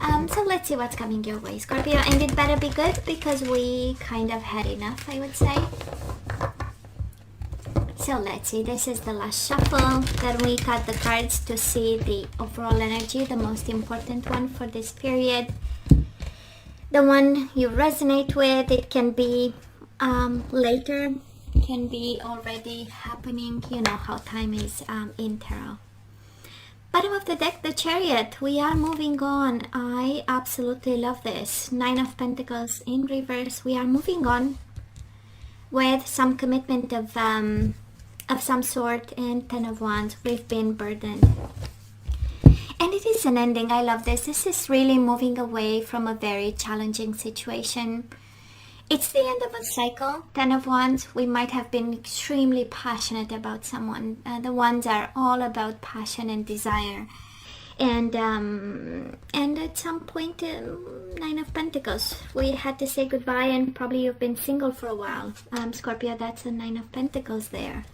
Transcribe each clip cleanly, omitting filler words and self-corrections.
So let's see what's coming your way, Scorpio, and it better be good because we kind of had enough, I would say. So let's see, this is the last shuffle. Then we cut the cards to see the overall energy, the most important one for this period. The one you resonate with. It can be later, can be already happening. You know how time is in tarot. Bottom of the deck, the Chariot. We are moving on. I absolutely love this. Nine of Pentacles in reverse. We are moving on with some commitment of some sort, and Ten of Wands. We've been burdened. And it is an ending. I love this. This is really moving away from a very challenging situation. It's the end of a cycle. Ten of Wands, we might have been extremely passionate about someone. The Wands are all about passion and desire. And at some point, Nine of Pentacles, we had to say goodbye, and probably you've been single for a while. Scorpio, that's a Nine of Pentacles there.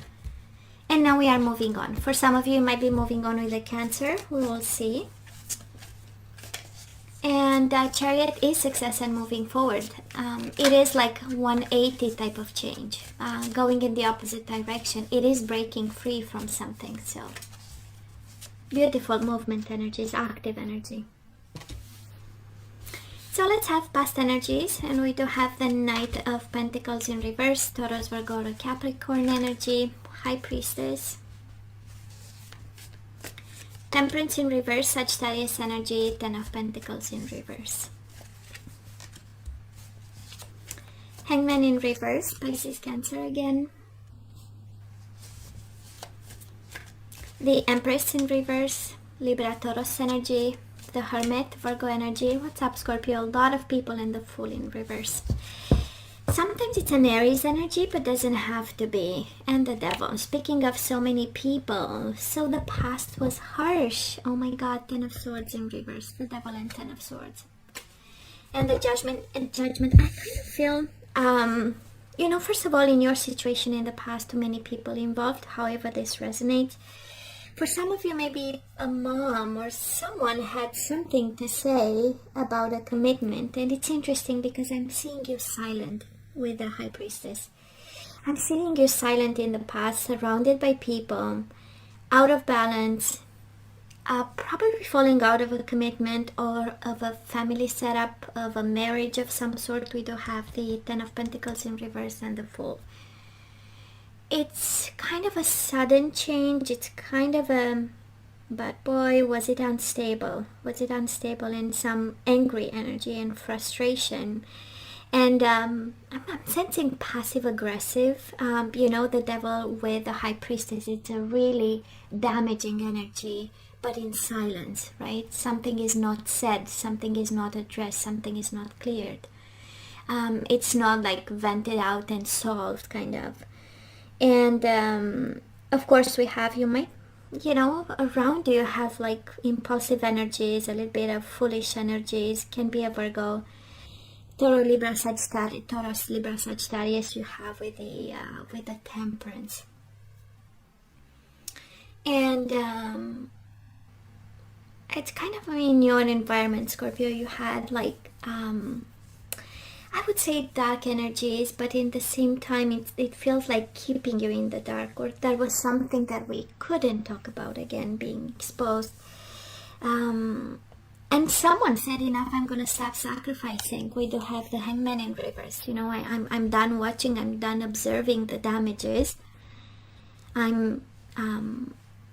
And now we are moving on. For some of you, you might be moving on with a Cancer. We will see. And Chariot is success and moving forward. It is like 180 type of change, going in the opposite direction. It is breaking free from something. So beautiful movement energies, active energy. So let's have past energies, and we do have the Knight of Pentacles in reverse, Taurus, Virgo, Capricorn energy, High Priestess. Temperance in reverse, Sagittarius energy, Ten of Pentacles in reverse. Hangman in reverse, Pisces, Cancer again. The Empress in reverse, Libra, Taurus energy. The Hermit, Virgo energy. What's up, Scorpio? A lot of people in the Fool in reverse. Sometimes it's an Aries energy, but doesn't have to be. And the Devil. Speaking of so many people, so the past was harsh. Oh my God, Ten of Swords in reverse. The Devil and Ten of Swords. And the Judgment. And Judgment, I kind of feel, you know, first of all, in your situation in the past, too many people involved, however this resonates. For some of you, maybe a mom or someone had something to say about a commitment. And it's interesting because I'm seeing you silent with the High Priestess. I'm seeing you silent in the past, surrounded by people, out of balance, probably falling out of a commitment or of a family setup, of a marriage of some sort. We do have the Ten of Pentacles in reverse and the Fool. It's kind of a sudden change. It's kind of a, but boy, was it unstable. Was it unstable in some angry energy and frustration. And I'm sensing passive-aggressive. You know, the Devil with the High Priestess, it's a really damaging energy, but in silence, right? Something is not said, something is not addressed, something is not cleared. It's not like vented out and solved, kind of. And of course we have, you might, you know, around you have like impulsive energies, a little bit of foolish energies. Can be a Virgo, Taurus, Libra, Sagittarius. Taurus, Libra, Sagittarius you have with the Temperance. And it's kind of in your environment, Scorpio, you had like I would say dark energies, but in the same time it feels like keeping you in the dark, or there was something that we couldn't talk about, again being exposed. And someone said, enough, I'm gonna stop sacrificing. We do have the Hangman in reverse. You know, I'm done watching, I'm done observing the damages. I'm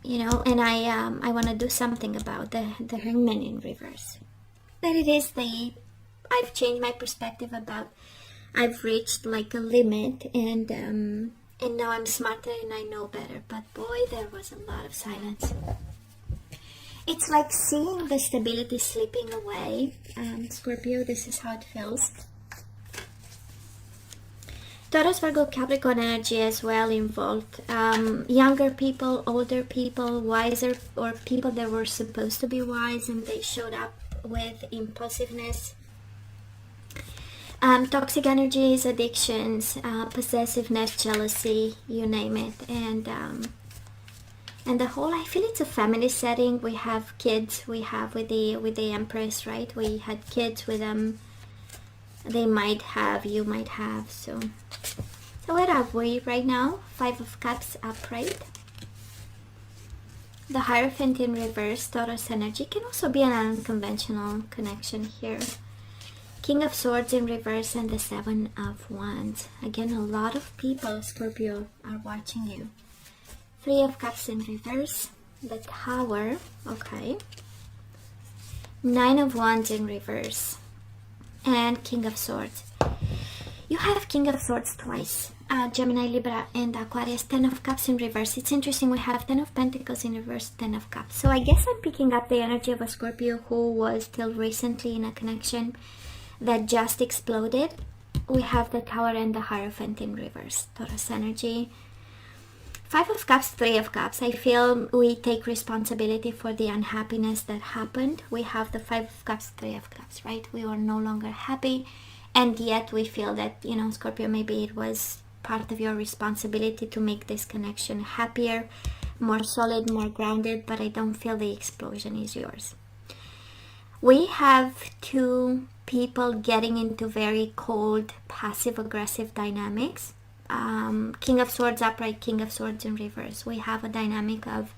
you know, and I want to do something about the Hangman in reverse. But it is I've changed my perspective about, I've reached like a limit, and now I'm smarter and I know better. But boy, there was a lot of silence. It's like seeing the stability slipping away. Scorpio, this is how it feels. Taurus, Virgo, Capricorn energy as well involved. Younger people, older people, wiser, or people that were supposed to be wise and they showed up with impulsiveness. Toxic energies, addictions, possessiveness, jealousy, you name it. And And the whole, I feel it's a family setting. We have kids, we have with the Empress, right? We had kids with them. They might have, you might have. So where are we right now? 5 of Cups upright. The Hierophant in reverse, Taurus energy. Can also be an unconventional connection here. King of Swords in reverse and the 7 of Wands. Again, a lot of people, Scorpio, are watching you. 3 of Cups in reverse, the Tower, okay. 9 of Wands in reverse, and King of Swords. You have King of Swords twice, Gemini, Libra, and Aquarius. 10 of Cups in reverse. It's interesting, we have 10 of Pentacles in reverse, 10 of Cups. So I guess I'm picking up the energy of a Scorpio who was till recently in a connection that just exploded. We have the Tower and the Hierophant in reverse, Taurus energy. 5 of Cups, 3 of Cups. I feel we take responsibility for the unhappiness that happened. We have the 5 of Cups, 3 of Cups, right? We were no longer happy, and yet we feel that, you know, Scorpio, maybe it was part of your responsibility to make this connection happier, more solid, more grounded, but I don't feel the explosion is yours. We have 2 people getting into very cold, passive-aggressive dynamics. King of Swords upright, King of Swords in reverse. We have a dynamic of,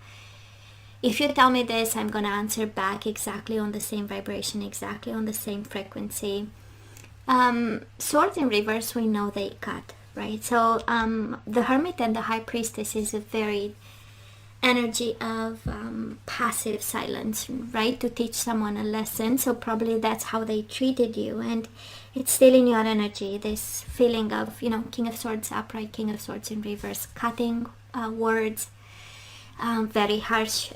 if you tell me this, I'm going to answer back exactly on the same vibration, exactly on the same frequency. Swords in reverse, we know they cut, right? So the Hermit and the High Priestess is a very energy of passive silence, right? To teach someone a lesson. So probably that's how they treated you, and it's still in your energy, this feeling of, you know, King of Swords upright, King of Swords in reverse, cutting words, very harsh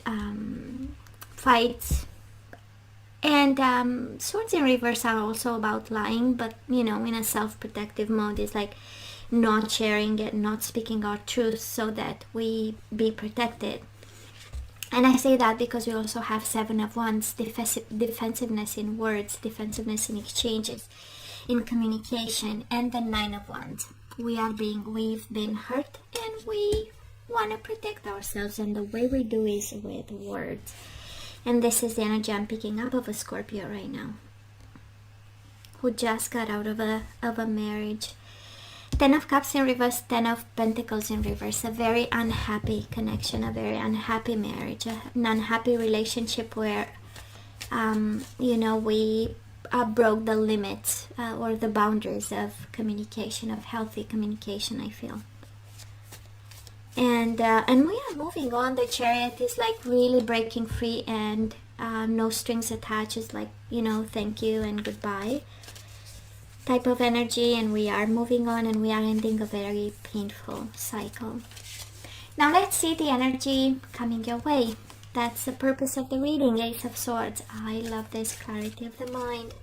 fights. And Swords in reverse are also about lying, but, you know, in a self-protective mode. It's like not sharing it, not speaking our truth so that we be protected. And I say that because we also have 7 of Wands, defensiveness in words, defensiveness in exchanges, in communication, and the 9 of Wands. We've been hurt, and we want to protect ourselves, and the way we do is with words. And this is the energy I'm picking up of a Scorpio right now, who just got out of a marriage. 10 of Cups in reverse, 10 of Pentacles in reverse. A very unhappy connection, a very unhappy marriage, an unhappy relationship where, you know, we broke the limits or the boundaries of communication, of healthy communication, I feel. And we are moving on. The Chariot is like really breaking free, and no strings attached. It's like, you know, thank you and goodbye type of energy, and we are moving on, and we are ending a very painful cycle. Now let's see the energy coming your way. That's the purpose of the reading. Ace of Swords. I love this clarity of the mind.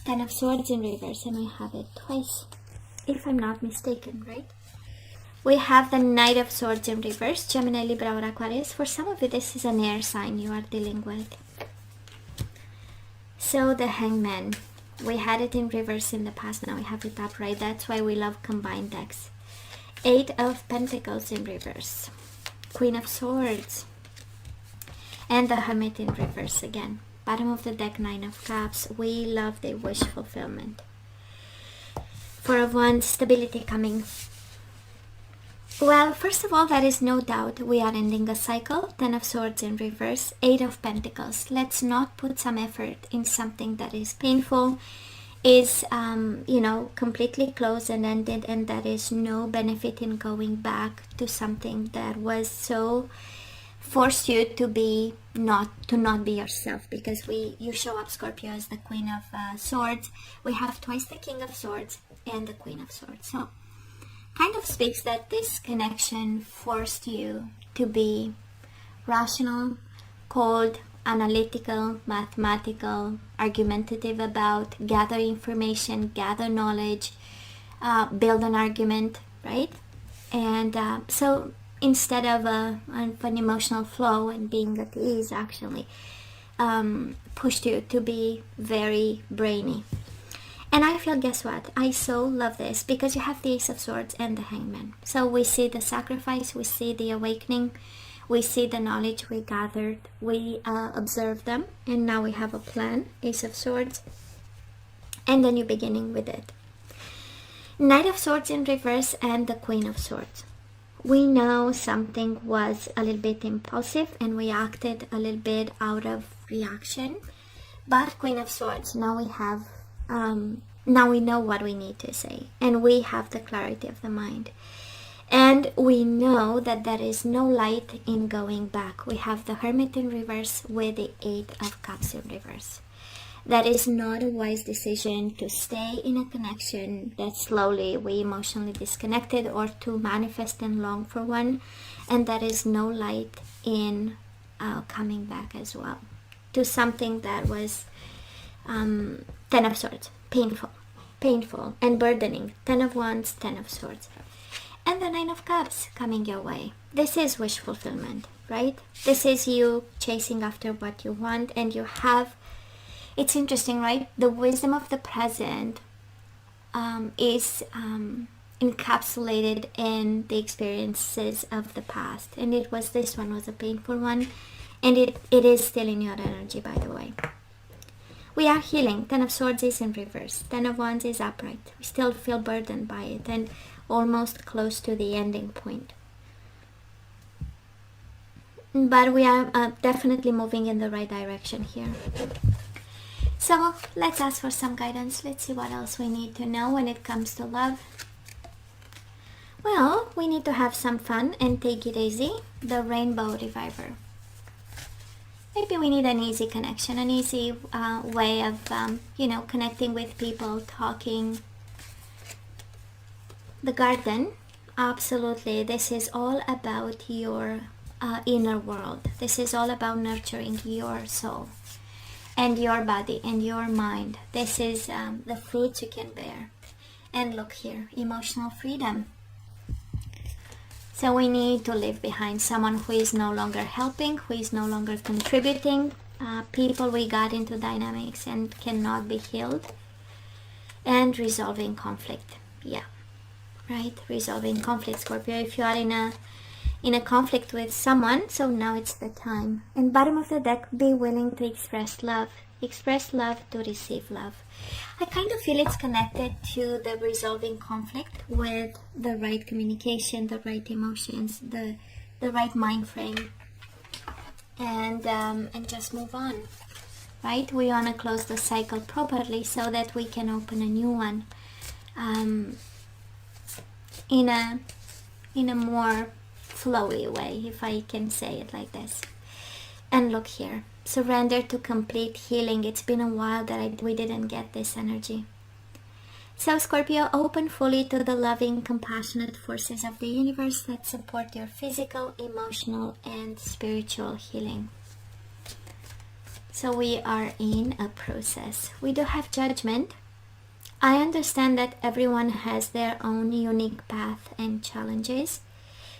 10 of Swords in reverse, and I have it twice, if I'm not mistaken, right? We have the Knight of Swords in reverse, Gemini, Libra, or Aquarius. For some of you, this is an air sign you are dealing with. So the Hangman. We had it in reverse in the past, now we have it upright. That's why we love combined decks. 8 of Pentacles in reverse, Queen of Swords, and the Hermit in reverse again. Bottom of the deck, 9 of Cups. We love the wish fulfillment. 4 of Wands, stability coming. Well, first of all, there is no doubt we are ending a cycle. 10 of Swords in reverse, 8 of Pentacles. Let's not put some effort in something that is painful, is, you know, completely closed and ended, and there is no benefit in going back to something that was so forced you to be not be yourself, because you show up, Scorpio, as the Queen of Swords. We have twice the King of Swords and the Queen of Swords. So kind of speaks that this connection forced you to be rational, cold, analytical, mathematical, argumentative about, gather information, gather knowledge, build an argument, right? And so instead of an emotional flow and being at ease, actually pushed you to be very brainy. And I feel, guess what? I so love this because you have the Ace of Swords and the Hangman. So we see the sacrifice, we see the awakening, We see the knowledge we gathered, we observe them, and now we have a plan, Ace of Swords, and a new beginning with it. Knight of Swords in reverse and the Queen of Swords. We know something was a little bit impulsive and we acted a little bit out of reaction, but Queen of Swords, now we have, now we know what we need to say, and we have the clarity of the mind. And we know that there is no light in going back. We have the Hermit in reverse with the Eight of Cups in reverse. That is not a wise decision to stay in a connection that slowly we emotionally disconnected, or to manifest and long for one. And there is no light in coming back as well to something that was Ten of Swords, painful and burdening. 10 of Wands, 10 of Swords. And the Nine of Cups coming your way. This is wish fulfillment, right? This is you chasing after what you want, and you have, it's interesting, right? The wisdom of the present is encapsulated in the experiences of the past. And it was, this one was a painful one. And it is still in your energy, by the way. We are healing. 10 of Swords is in reverse. 10 of Wands is upright. We still feel burdened by it and almost close to the ending point. But we are definitely moving in the right direction here. So let's ask for some guidance. Let's see what else we need to know when it comes to love. Well, we need to have some fun and take it easy. The Rainbow Reviver. Maybe we need an easy connection, an easy way of, connecting with people, talking. The Garden, absolutely. This is all about your inner world. This is all about nurturing your soul and your body and your mind. This is the fruits you can bear. And look here, emotional freedom. So we need to leave behind someone who is no longer helping, who is no longer contributing. People we got into dynamics and cannot be healed. And resolving conflict. Yeah, right? Resolving conflict, Scorpio. If you are in a conflict with someone, so now it's the time. And bottom of the deck, be willing to express love. Express love to receive love. I kind of feel it's connected to the resolving conflict with the right communication, the right emotions, the right mind frame, and just move on, right? We want to close the cycle properly so that we can open a new one in a more flowy way, if I can say it like this. And look here, surrender to complete healing. It's been a while that we didn't get this energy. So Scorpio, open fully to the loving, compassionate forces of the universe that support your physical, emotional, and spiritual healing. So we are in a process. We do have judgment. I understand that everyone has their own unique path and challenges.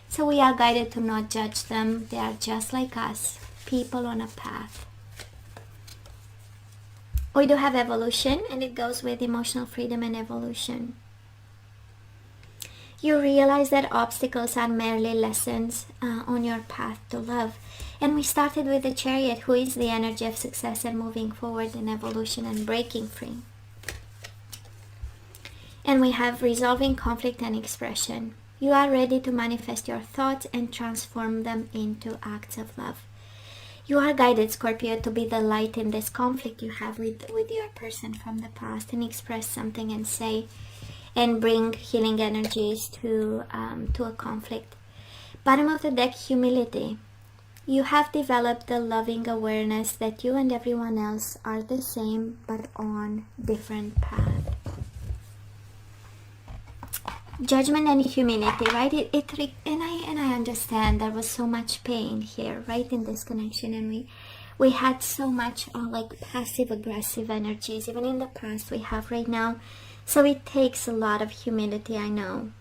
So we are guided to not judge them. They are just like us. People on a path. We do have evolution, and it goes with emotional freedom and evolution. You realize that obstacles are merely lessons on your path to love. And we started with the Chariot, who is the energy of success and moving forward in evolution and breaking free. And we have resolving conflict and expression. You are ready to manifest your thoughts and transform them into acts of love. You are guided, Scorpio, to be the light in this conflict you have with your person from the past, and express something and say and bring healing energies to a conflict. Bottom of the deck, humility. You have developed the loving awareness that you and everyone else are the same but on different paths. Judgment and humility, right? And I understand there was so much pain here, right, in this connection, and we had so much like passive aggressive energies even in the past we have right now. So it takes a lot of humility, I know,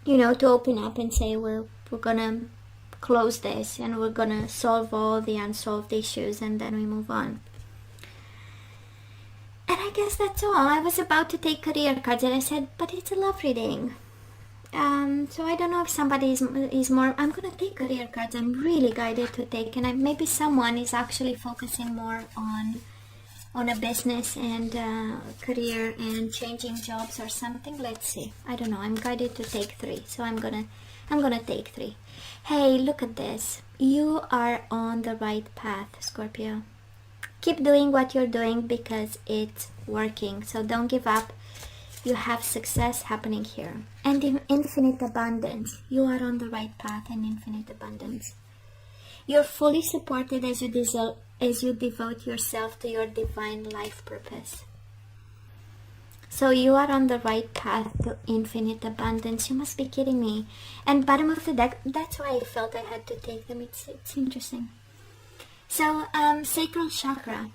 to open up and say we're gonna close this and we're gonna solve all the unsolved issues, and then we move on. And I guess that's all. I was about to take career cards and I said, but it's a love reading. So I don't know if somebody is more. I'm gonna take career cards. I'm really guided to take, and maybe someone is actually focusing more on a business and career and changing jobs or something. Let's see. I don't know. I'm guided to take 3, so I'm gonna take 3. Hey, look at this. You are on the right path, Scorpio. Keep doing what you're doing because it's working. So don't give up. You have success happening here. And in infinite abundance. You are on the right path in infinite abundance. You're fully supported as you devote yourself to your divine life purpose. So you are on the right path to infinite abundance. You must be kidding me. And bottom of the deck, that's why I felt I had to take them. It's interesting. So, Sacral Chakra.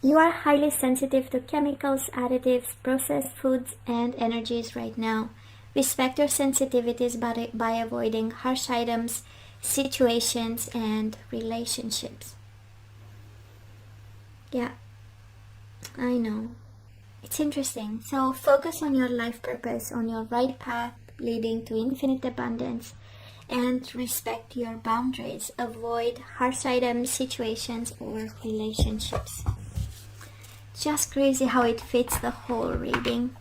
You are highly sensitive to chemicals, additives, processed foods, and energies right now. Respect your sensitivities by avoiding harsh items, situations, and relationships. Yeah, I know. It's interesting. So focus on your life purpose, on your right path leading to infinite abundance, and respect your boundaries. Avoid harsh items, situations, or relationships. Just crazy how it fits the whole reading.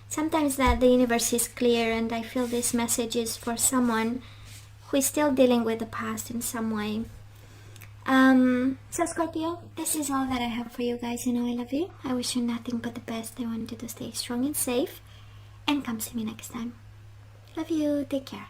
Sometimes that the universe is clear, and I feel this message is for someone who is still dealing with the past in some way. So Scorpio, this is all that I have for you guys. You know I love you. I wish you nothing but the best. I want you to stay strong and safe, and come see me next time. Love you. Take care.